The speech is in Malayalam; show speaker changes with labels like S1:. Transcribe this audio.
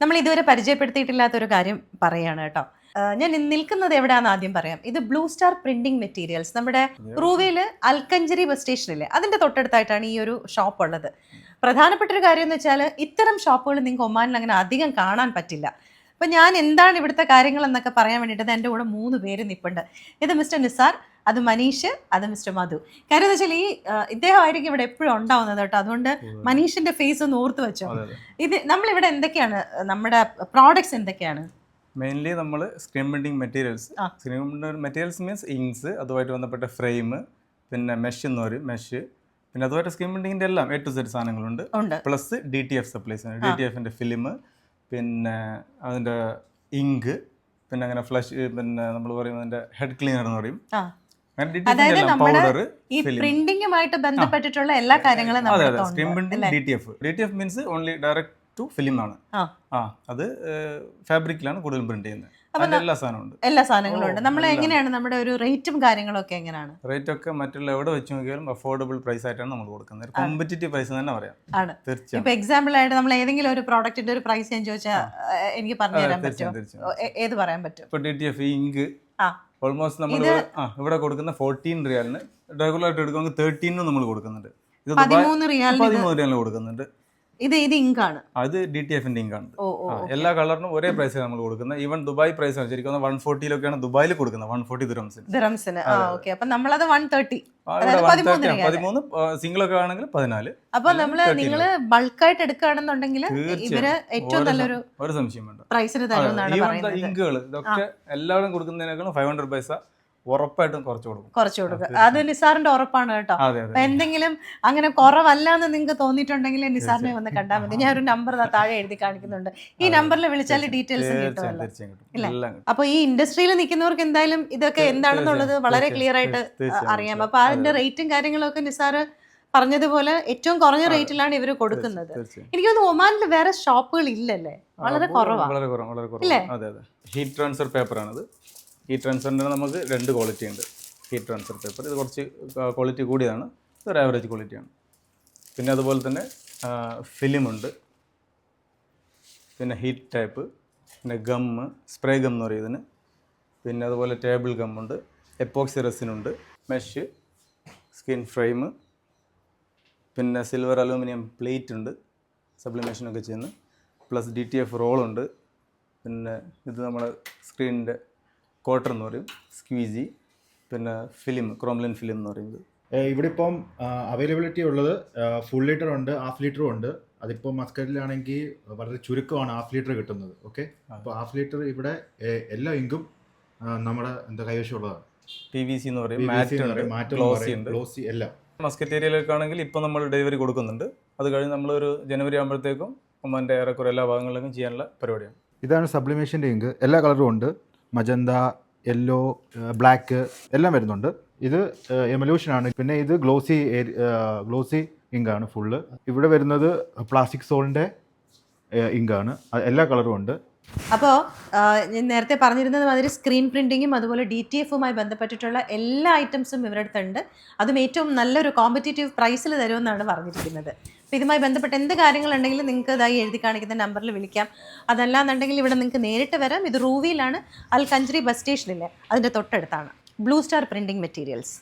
S1: നമ്മൾ ഇതുവരെ പരിചയപ്പെടുത്തിയിട്ടില്ലാത്തൊരു കാര്യം പറയാണ് കേട്ടോ. ഞാൻ നിൽക്കുന്നത് എവിടെയാണെന്ന് ആദ്യം പറയാം. ഇത് ബ്ലൂ സ്റ്റാർ പ്രിന്റിംഗ് മെറ്റീരിയൽസ്, നമ്മുടെ റൂവയില് അൽക്കഞ്ചേരി ബസ് സ്റ്റേഷനില്ലേ അതിന്റെ തൊട്ടടുത്തായിട്ടാണ് ഈ ഒരു ഷോപ്പ് ഉള്ളത്. പ്രധാനപ്പെട്ട ഒരു കാര്യം എന്ന് വെച്ചാൽ ഇത്തരം ഷോപ്പുകൾ നിങ്ങൾക്ക് ഒമാനിൽ അങ്ങനെ അധികം കാണാൻ പറ്റില്ല. അപ്പം ഞാൻ എന്താണ് ഇവിടുത്തെ കാര്യങ്ങൾ എന്നൊക്കെ പറയാൻ വേണ്ടിയിട്ട് എൻ്റെ കൂടെ 3 പേര് നിൽപ്പുണ്ട്. ഇത് മിസ്റ്റർ നിസാർ, അത് മനീഷ്, അത് മിസ്റ്റർ മധു. കാര്യം എന്ന് വെച്ചാൽ ഇദ്ദേഹം ആയിരിക്കും ഇവിടെ എപ്പോഴും ഉണ്ടാവുന്നത് കേട്ടോ. അതുകൊണ്ട് മനീഷിന്റെ ഫേസ് ഒന്ന് ഓർത്ത് വെച്ചോ. ഇത് നമ്മളിവിടെ എന്തൊക്കെയാണ്, നമ്മുടെ പ്രോഡക്ട്സ് എന്തൊക്കെയാണ്?
S2: മെയിൻലി നമ്മൾ screen printing materials, screen materials means inks, അതുമായിട്ട് ബന്ധപ്പെട്ട ഫ്രെയിം, പിന്നെ മെഷ് എന്ന് പറയും, മെഷ്, പിന്നെ അതുമായിട്ട് സ്ക്രീൻ പ്രിന്റിങ്ങിൻ്റെ എല്ലാം A to Z സാധനങ്ങളുണ്ട്. പ്ലസ് DTF സപ്ലൈസ്, DTFിൻ്റെ ഫിലിം, പിന്നെ അതിൻ്റെ ഇങ്ക്, പിന്നെ അങ്ങനെ ഫ്ലഷ്, പിന്നെ നമ്മൾ പറയുന്നതിൻ്റെ ഹെഡ് ക്ലീനർ എന്ന് പറയും.
S1: അതായത് നമ്മുടെ ഈ പ്രിന്റിംഗുമായിട്ട് ബന്ധപ്പെട്ടിട്ടുള്ള എല്ലാ കാര്യങ്ങളും
S2: screen printing DTF means only direct to film ആണ്. അത് ഫാബ്രിക്കിലാണ് കൂടുതൽ പ്രിന്റ് ചെയ്യുന്നത്.
S1: എല്ലാ സാധനങ്ങളും ഉണ്ട്. നമ്മൾ എങ്ങനെയാണ് നമ്മുടെ ഒരു റേറ്റും കാര്യങ്ങളൊക്കെ എങ്ങനെയാണ്?
S2: റേറ്റ് ഒക്കെ മറ്റുള്ള എവിടെ വെച്ച് നോക്കിയാലും അഫോർഡബിൾ പ്രൈസ് ആയിട്ടാണ് നമ്മൾ കൊടുക്കുന്നത്. കോമ്പറ്റീറ്റീവ് പ്രൈസ് തന്നെ പറയാം.
S1: തീർച്ചയായും. ഇപ്പൊ എക്സാമ്പിൾ ആയിട്ട് നമ്മൾ ഏതെങ്കിലും ഒരു പ്രോഡക്റ്റിന്റെ ഒരു പ്രൈസ് ഞാൻ ചോദിച്ചാൽ എനിക്ക് പറഞ്ഞു തരാൻ പറ്റുമോ? ഏത് പറയാൻ പറ്റും?
S2: ഇപ്പൊ DTF ഇങ്ക് ഓൾമോസ്റ്റ് നമ്മൾ ഇവിടെ കൊടുക്കുന്ന 14 റിയാലിന് റെഗുലർ ആയിട്ട് എടുക്കുമ്പോൾ 13 നമ്മൾ കൊടുക്കുന്നുണ്ട്. ഇത് 13 റിയാലിന് കൊടുക്കുന്നുണ്ട്.
S1: ഇത് ഇങ്കാണ്,
S2: അത് DTFിന്റെ ഇങ്കാണ്. എല്ലാ കളറിനും ഒരേ പ്രൈസ് നമ്മൾ കൊടുക്കുന്നത്. ഈവൻ ദുബായ് പ്രൈസ് ശരിക്കും 140 ദുബായിൽ കൊടുക്കുന്നത്, 140 ദിറംസിന്.
S1: അപ്പൊ നമ്മളത് 130,
S2: 13 സിംഗിൾ ഒക്കെ ആണെങ്കിൽ 14.
S1: അപ്പൊ നിങ്ങള് ബൾക്കായിട്ട് എടുക്കുകയാണെന്നുണ്ടെങ്കിൽ ഇവര് ഏറ്റവും നല്ലൊരു
S2: ഒരു സംശയം വേണ്ട
S1: പ്രൈസിന് തരുമെന്നാണ് പറയുന്നത്.
S2: ഇങ്കുകൾ ഇതൊക്കെ എല്ലാവരും കൊടുക്കുന്നതിനേക്കാളും 500 പൈസ ഉറപ്പായിട്ടും കുറച്ച് കൊടുക്കും.
S1: അത് നിസാറിന്റെ ഉറപ്പാണ് കേട്ടോ. അപ്പൊ എന്തെങ്കിലും അങ്ങനെ കുറവല്ല എന്ന് നിങ്ങൾക്ക് തോന്നിയിട്ടുണ്ടെങ്കിൽ നിസാറിനെ വന്ന് കണ്ടാൽ മതി. ഞാൻ ഒരു നമ്പർ താഴെ എഴുതി കാണിക്കുന്നുണ്ട്. ഈ നമ്പറിൽ വിളിച്ചാൽ ഡീറ്റെയിൽസ് കിട്ടുമല്ലോ. അപ്പൊ ഈ ഇൻഡസ്ട്രിയിൽ നിൽക്കുന്നവർക്ക് എന്തായാലും ഇതൊക്കെ എന്താണെന്നുള്ളത് വളരെ ക്ലിയർ ആയിട്ട് അറിയാം. അപ്പൊ അതിന്റെ റേറ്റും കാര്യങ്ങളും ഒക്കെ നിസാർ പറഞ്ഞതുപോലെ ഏറ്റവും കുറഞ്ഞ റേറ്റിലാണ് ഇവര് കൊടുക്കുന്നത്. എനിക്ക് തോന്നുന്നു ഒമാനിൽ വേറെ ഷോപ്പുകൾ ഇല്ലല്ലേ, വളരെ കുറവാണ്.
S2: ഹീറ്റ് ട്രാൻസ്ഫർ പേപ്പർ ആണത്. ഈ ട്രാൻസ്ഫറിൻ്റെ നമുക്ക് 2 ക്വാളിറ്റി ഉണ്ട്. ഹീറ്റ് ട്രാൻസ്ഫർ പേപ്പർ ഇത് കുറച്ച് ക്വാളിറ്റി കൂടിയതാണ്, ഇതൊരു ആവറേജ് ക്വാളിറ്റിയാണ്. പിന്നെ അതുപോലെ തന്നെ ഫിലിമുണ്ട്, പിന്നെ ഹീറ്റ് ടൈപ്പ്, പിന്നെ ഗമ്മ്, സ്പ്രേ ഗം എന്ന് പറയുന്നതിന്, പിന്നെ അതുപോലെ ടേബിൾ ഗമ്മുണ്ട്, എപ്പോക്സി റെസിനുണ്ട്, മെഷ്, സ്കിൻ ഫ്രെയിം, പിന്നെ സിൽവർ അലൂമിനിയം പ്ലേറ്റ് ഉണ്ട് സബ്ലിമേഷനൊക്കെ ചെയ്യുന്നു, പ്ലസ് DTF റോളുണ്ട്. പിന്നെ ഇത് നമ്മുടെ സ്ക്രീനിൻ്റെ ക്വാർട്ടർ എന്ന് പറയും, സ്ക്വീസി, പിന്നെ ഫിലിം, ക്രോംലിൻ ഫിലിം എന്ന് പറയുന്നത്.
S3: ഇവിടെ ഇപ്പം അവൈലബിലിറ്റി ഉള്ളത് ഫുൾ ലിറ്റർ ഉണ്ട്, ഹാഫ് ലിറ്ററും ഉണ്ട്. അതിപ്പോൾ മസ്കറ്റിലാണെങ്കിൽ വളരെ ചുരുക്കമാണ് ഹാഫ് ലിറ്റർ കിട്ടുന്നത്. ഓക്കെ, അപ്പോൾ ഹാഫ് ലിറ്റർ ഇവിടെ എല്ലാ ഇങ്കും നമ്മുടെ കൈവശമുള്ളതാണ്.
S2: PVC എന്ന് പറയും, ഗ്ലോസി എല്ലാം. മസ്കറ്റ് ഏരിയയിലേക്കാണെങ്കിൽ ഇപ്പോൾ നമ്മൾ ഡെലിവറി കൊടുക്കുന്നുണ്ട്. അത് കഴിഞ്ഞ് നമ്മളൊരു ജനുവരി ആകുമ്പോഴത്തേക്കും ഒമാൻ്റെ ഏറെക്കുറെ എല്ലാ ഭാഗങ്ങളിലേക്കും ചെയ്യാനുള്ള പരിപാടിയാണ്.
S3: ഇതാണ് സബ്ലിമേഷൻ്റെ ഇങ്ക്. എല്ലാ കളറും ഉണ്ട്, മജന്ത, യെല്ലോ, ബ്ലാക്ക് എല്ലാം വരുന്നുണ്ട്. ഇത് എമലൂഷനാണ്. പിന്നെ ഇത് ഗ്ലോസി ഇങ്കാണ് ഫുള്ള്. ഇവിടെ വരുന്നത് പ്ലാസ്റ്റിക് സോളിൻ്റെ ഇങ്കാണ്. എല്ലാ കളറും ഉണ്ട്.
S1: അപ്പോൾ ഞാൻ നേരത്തെ പറഞ്ഞിരുന്നത് മാതിരി സ്ക്രീൻ പ്രിൻറ്റിങ്ങും അതുപോലെ DTFുമായി ബന്ധപ്പെട്ടിട്ടുള്ള എല്ലാ ഐറ്റംസും ഇവരുടെ അടുത്തുണ്ട്. അതും ഏറ്റവും നല്ലൊരു കോമ്പറ്റീറ്റീവ് പ്രൈസിൽ തരുമെന്നാണ് പറഞ്ഞിരിക്കുന്നത്. അപ്പോൾ ഇതുമായി ബന്ധപ്പെട്ട് എന്ത് കാര്യങ്ങളുണ്ടെങ്കിലും നിങ്ങൾക്ക് ഇതായി എഴുതി കാണിക്കുന്ന നമ്പറിൽ വിളിക്കാം. അതല്ലാന്നുണ്ടെങ്കിൽ ഇവിടെ നിങ്ങൾക്ക് നേരിട്ട് വരാം. ഇത് റൂവിയിലാണ്, അൽക്കഞ്ചേരി ബസ് സ്റ്റേഷനിലെ അതിൻ്റെ തൊട്ടടുത്താണ്. Blue star printing materials.